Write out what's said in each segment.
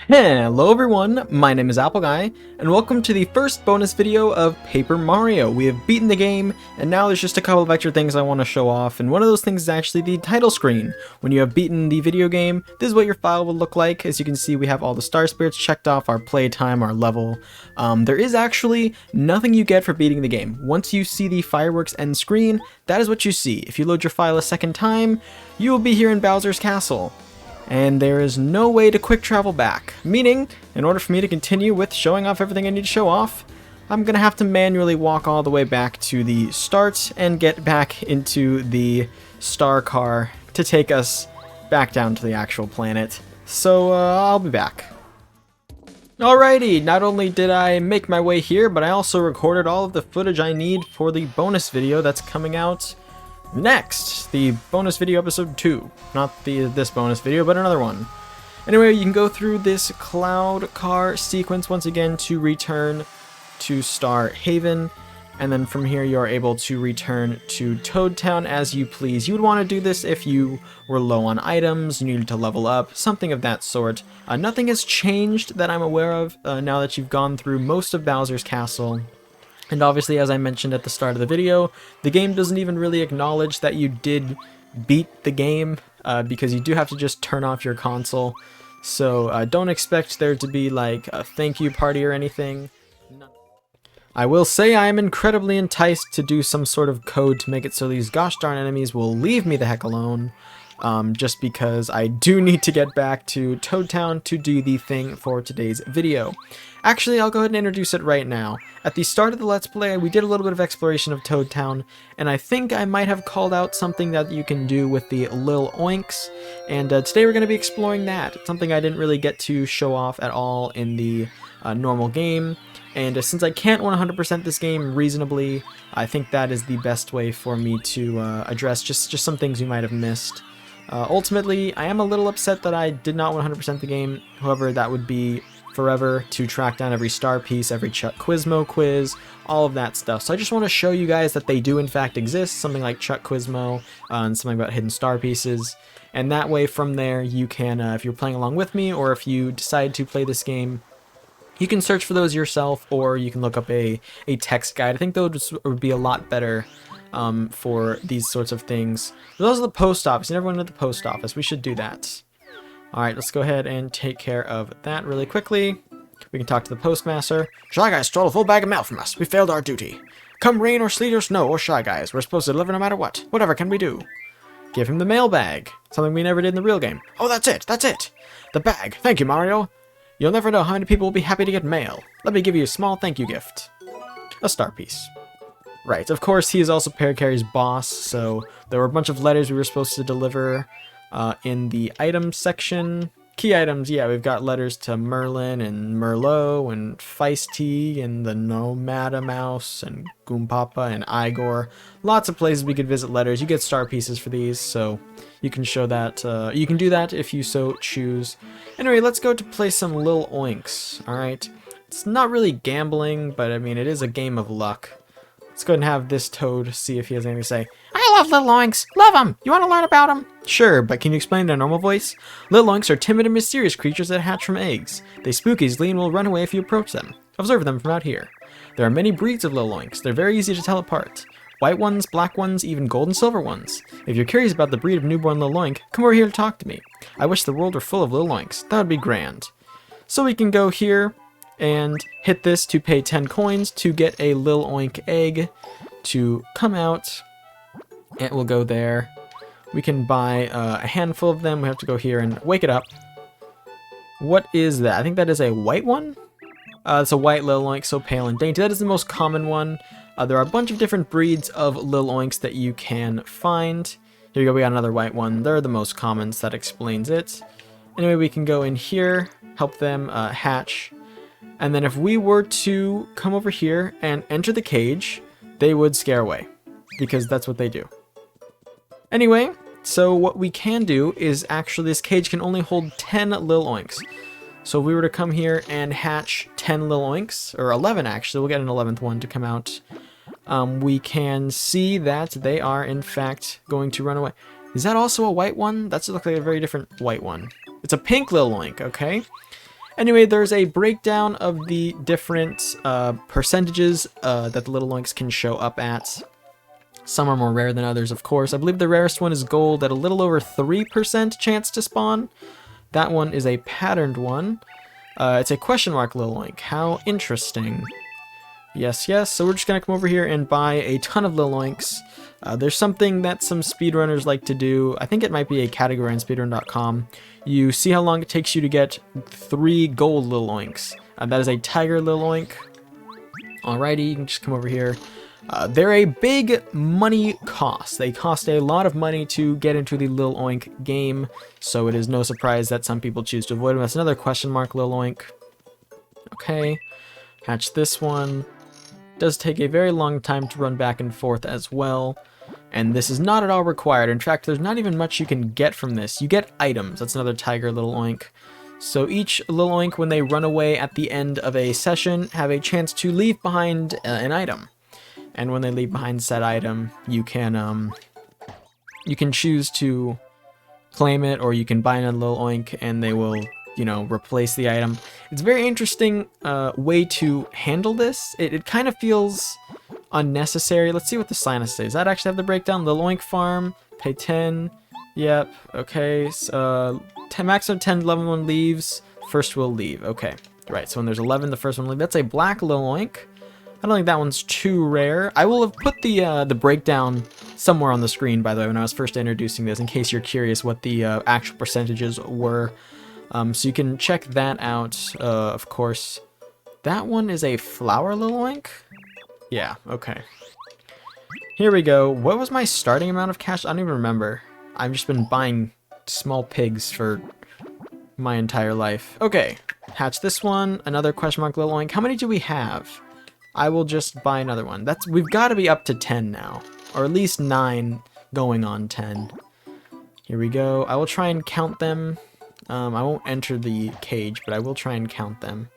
Hello everyone, my name is Apple Guy, and welcome to the first bonus video of Paper Mario. We have beaten the game, and now there's just a couple of extra things I want to show off, and one of those things is actually the title screen. When you have beaten the video game, this is what your file will look like. As you can see, we have all the star spirits checked off, our playtime, our level. There is actually nothing you get for beating the game. Once you see the fireworks end screen, that is what you see. If you load your file a second time, you will be here in Bowser's Castle. And there is no way to quick travel back, meaning, in order for me to continue with showing off everything I need to show off, I'm gonna have to manually walk all the way back to the start and get back into the star car to take us back down to the actual planet. So, I'll be back. Alrighty, not only did I make my way here, but I also recorded all of the footage I need for the bonus video that's coming out next, the bonus video episode 2. Not this bonus video, but another one. Anyway, you can go through this cloud car sequence once again to return to Star Haven, and then from here you are able to return to Toad Town as you please. You would want to do this if you were low on items, you needed to level up, something of that sort. Nothing has changed that I'm aware of now that you've gone through most of Bowser's Castle. And obviously, as I mentioned at the start of the video, the game doesn't even really acknowledge that you did beat the game, because you do have to just turn off your console. So don't expect there to be like a thank you party or anything. I will say I am incredibly enticed to do some sort of code to make it so these gosh darn enemies will leave me the heck alone. Just because I do need to get back to Toad Town to do the thing for today's video. Actually, I'll go ahead and introduce it right now. At the start of the Let's Play, we did a little bit of exploration of Toad Town, and I think I might have called out something that you can do with the Lil Oinks, and today we're going to be exploring that. It's something I didn't really get to show off at all in the normal game, and since I can't 100% this game reasonably, I think that is the best way for me to address just some things you might have missed. Ultimately, I am a little upset that I did not 100% the game. However, that would be forever to track down every star piece, every Chuck Quizmo quiz, all of that stuff. So I just want to show you guys that they do in fact exist, something like Chuck Quizmo and something about hidden star pieces. And that way from there you can, if you're playing along with me or if you decide to play this game, you can search for those yourself or you can look up a text guide. I think those would be a lot better for these sorts of things. There's also the post office. You never went to the post office. We should do that. Alright, let's go ahead and take care of that really quickly. We can talk to the postmaster. Shy Guys stole a full bag of mail from us. We failed our duty. Come rain or sleet or snow or Shy Guys, we're supposed to deliver no matter what. Whatever can we do? Give him the mail bag. Something we never did in the real game. Oh, that's it. That's it. The bag. Thank you, Mario. You'll never know how many people will be happy to get mail. Let me give you a small thank you gift. A star piece. Right, of course he is also Parakarry's boss, so there were a bunch of letters we were supposed to deliver in the items section. Key items, yeah, we've got letters to Merlin and Merlot and Feisty and the Nomada Mouse and Goompapa and Igor. Lots of places we could visit letters. You get star pieces for these, so you can show that. You can do that if you so choose. Anyway, let's go to play some Lil Oinks, alright? It's not really gambling, but I mean, it is a game of luck. Let's go ahead and have this Toad see if he has anything to say. I love Lil Oinks. Love them. You want to learn about them? Sure, but can you explain in a normal voice? Lil Oinks are timid and mysterious creatures that hatch from eggs. They spook easily and will run away if you approach them. Observe them from out here. There are many breeds of Lil Oinks. They're very easy to tell apart. White ones, black ones, even gold and silver ones. If you're curious about the breed of newborn Lil Oink, come over here to talk to me. I wish the world were full of Lil Oinks. That would be grand. So we can go here and hit this to pay 10 coins to get a Lil Oink egg to come out. It will go there. We can buy a handful of them. We have to go here and wake it up. What is that? I think that is a white one. It's a white Lil Oink, so pale and dainty. That is the most common one. There are a bunch of different breeds of Lil Oinks that you can find. Here we go, we got another white one. They're the most common, so that explains it. Anyway, we can go in here, help them hatch. And then if we were to come over here and enter the cage, they would scare away, because that's what they do. Anyway, so what we can do is actually this cage can only hold 10 Lil Oinks. So if we were to come here and hatch 10 Lil Oinks, or 11 actually, we'll get an 11th one to come out, we can see that they are in fact going to run away. Is that also a white one? That looks like a very different white one. It's a pink Lil Oink, okay? Anyway, there's a breakdown of the different percentages that the Little Oinks can show up at. Some are more rare than others, of course. I believe the rarest one is gold at a little over 3% chance to spawn. That one is a patterned one. It's a question mark Lil Oink. How interesting. Yes, yes. So we're just going to come over here and buy a ton of Lil Oinks. There's something that some speedrunners like to do. I think it might be a category on speedrun.com. You see how long it takes you to get 3 gold Lil Oinks. That is a tiger Lil Oink. Alrighty, you can just come over here. They're a big money cost. They cost a lot of money to get into the Lil Oink game, so it is no surprise that some people choose to avoid them. That's another question mark Lil Oink. Okay, hatch this one. Does take a very long time to run back and forth as well, and this is not at all required. In fact, there's not even much you can get from this. You get items. That's another tiger Lil Oink. So each Lil Oink, when they run away at the end of a session, have a chance to leave behind an item. And when they leave behind said item, you can choose to claim it, or you can buy another Lil Oink and they will, you know, replace the item. It's a very interesting way to handle this. It kind of feels unnecessary. Let's see what the sign says. Does that actually have the breakdown? Lil Oink farm, pay 10. Yep, okay. 10, maximum 10, 11 one leaves. First will leave. Okay, right. So when there's 11, the first one will leave. That's a black Lil Oink. I don't think that one's too rare. I will have put the breakdown somewhere on the screen, by the way, when I was first introducing this, in case you're curious what the actual percentages were. So you can check that out, of course. That one is a flower Lil Oink? Yeah, okay. Here we go. What was my starting amount of cash? I don't even remember. I've just been buying small pigs for my entire life. Okay, hatch this one. Another question mark Lil Oink. How many do we have? I will just buy another one. We've got to be up to 10 now, or at least 9 going on 10. Here we go. I will try and count them. I won't enter the cage, but I will try and count them.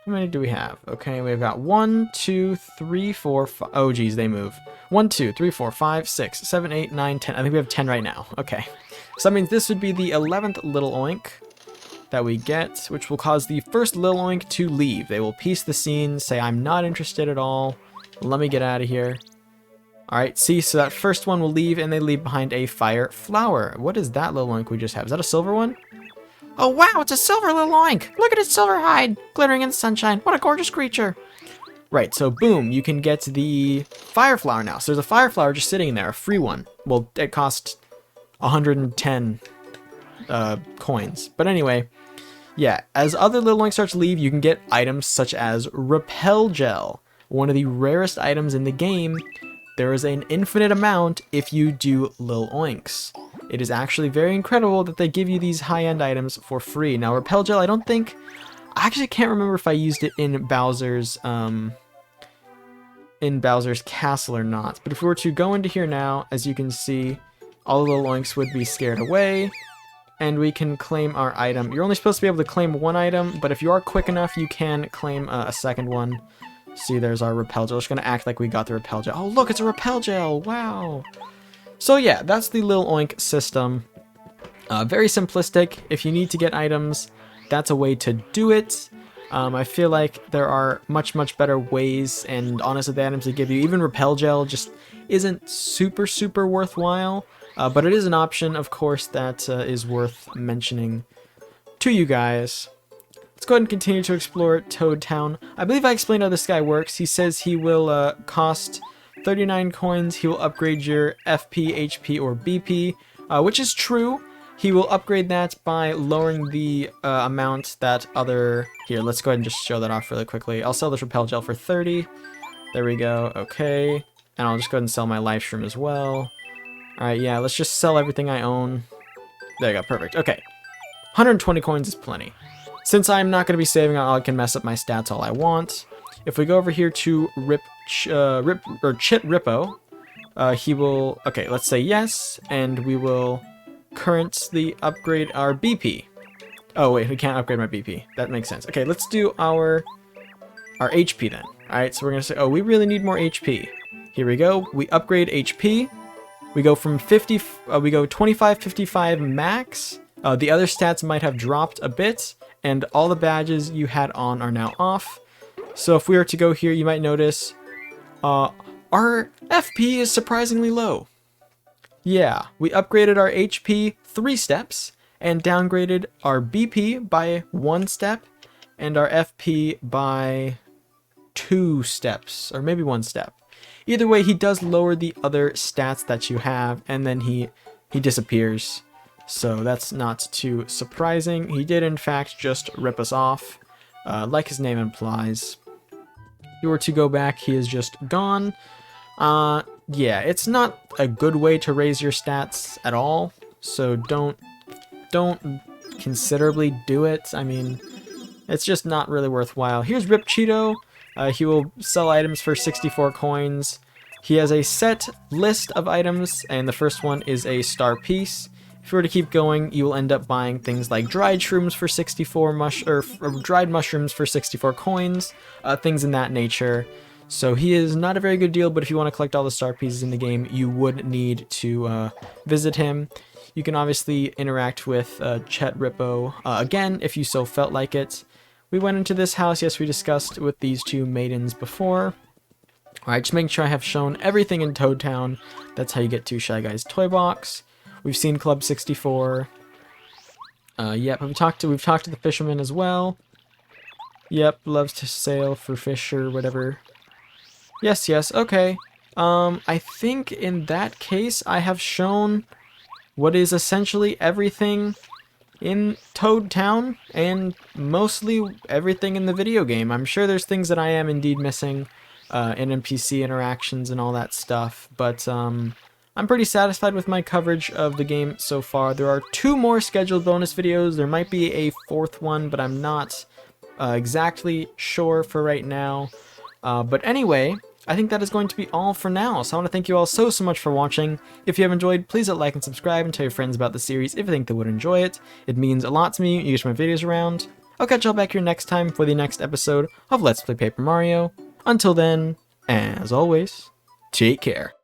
How many do we have? Okay, we've got 1, 2, 3, 4, 5. Oh, geez, they move. 1, 2, 3, 4, 5, 6, 7, 8, 9, 10. I think we have 10 right now. Okay. So that means this would be the 11th Little Oink that we get, which will cause the first Lil Oink to leave. They will piece the scene, say, I'm not interested at all. Let me get out of here. Alright, see, so that first one will leave, and they leave behind a fire flower. What is that Lil Oink we just have? Is that a silver one? Oh, wow, it's a silver Lil Oink! Look at its silver hide, glittering in the sunshine. What a gorgeous creature! Right, so boom, you can get the fire flower now. So there's a fire flower just sitting there, a free one. Well, it cost 110 coins. But anyway, yeah, as other Lil Oinks start to leave, you can get items such as Repel Gel, one of the rarest items in the game. There is an infinite amount if you do Lil Oinks. It is actually very incredible that they give you these high-end items for free. Now, Repel Gel, I actually can't remember if I used it in Bowser's castle or not. But if we were to go into here now, as you can see, all the Lil Oinks would be scared away. And we can claim our item. You're only supposed to be able to claim one item, but if you are quick enough, you can claim a second one. See, there's our Repel Gel. We're just going to act like we got the Repel Gel. Oh, look, it's a Repel Gel. Wow. So yeah, that's the Lil Oink system. Very simplistic. If you need to get items, that's a way to do it. I feel like there are much, much better ways, and honestly, the items they give you, even Repel Gel, just isn't super, super worthwhile. But it is an option, of course, that is worth mentioning to you guys. Let's go ahead and continue to explore Toad Town. I believe I explained how this guy works. He says he will cost 39 coins. He will upgrade your FP, HP, or BP, which is true. He will upgrade that by lowering the amount that other... Here, let's go ahead and just show that off really quickly. I'll sell this Repel Gel for 30. There we go. Okay. And I'll just go ahead and sell my Life Shroom as well. Alright, yeah, let's just sell everything I own. There you go, perfect. Okay. 120 coins is plenty. Since I'm not going to be saving, I can mess up my stats all I want. If we go over here to Chit Rippo, he will... Okay, let's say yes, and we will currently upgrade our BP. Oh, wait, we can't upgrade my BP. That makes sense. Okay, let's do our HP then. Alright, so we're going to say, oh, we really need more HP. Here we go. We upgrade HP. We go from 25, 55 max. The other stats might have dropped a bit, and all the badges you had on are now off. So if we were to go here, you might notice our FP is surprisingly low. Yeah, we upgraded our HP 3 steps and downgraded our BP by 1 step and our FP by 2 steps, or maybe 1 step. Either way, he does lower the other stats that you have, and then he disappears. So that's not too surprising. He did in fact just rip us off, like his name implies. If you were to go back, he is just gone. Yeah, it's not a good way to raise your stats at all, so don't considerably do it. I mean, it's just not really worthwhile. Here's Rip Cheeto. He will sell items for 64 coins. He has a set list of items, and the first one is a star piece. If you were to keep going, you will end up buying things like dried shrooms for 64 dried mushrooms for 64 coins, things in that nature. So he is not a very good deal, but if you want to collect all the star pieces in the game, you would need to visit him. You can obviously interact with Chet Rippo again if you so felt like it. We went into this house, yes, we discussed with these two maidens before. Alright, just making sure I have shown everything in Toad Town. That's how you get to Shy Guy's toy box. We've seen Club 64. Yep, we've talked to the fisherman as well. Yep, loves to sail for fish or whatever. Yes, okay. I think in that case I have shown what is essentially everything in Toad Town, and mostly everything in the video game. I'm sure there's things that I am indeed missing, in NPC interactions and all that stuff, but I'm pretty satisfied with my coverage of the game so far. There are 2 more scheduled bonus videos. There might be a 4th one, but I'm not exactly sure for right now. But anyway, I think that is going to be all for now, so I want to thank you all so much for watching. If you have enjoyed, please hit like and subscribe and tell your friends about the series if you think they would enjoy it. It means a lot to me. You get my videos around. I'll catch y'all back here next time for the next episode of Let's Play Paper Mario. Until then, as always, take care.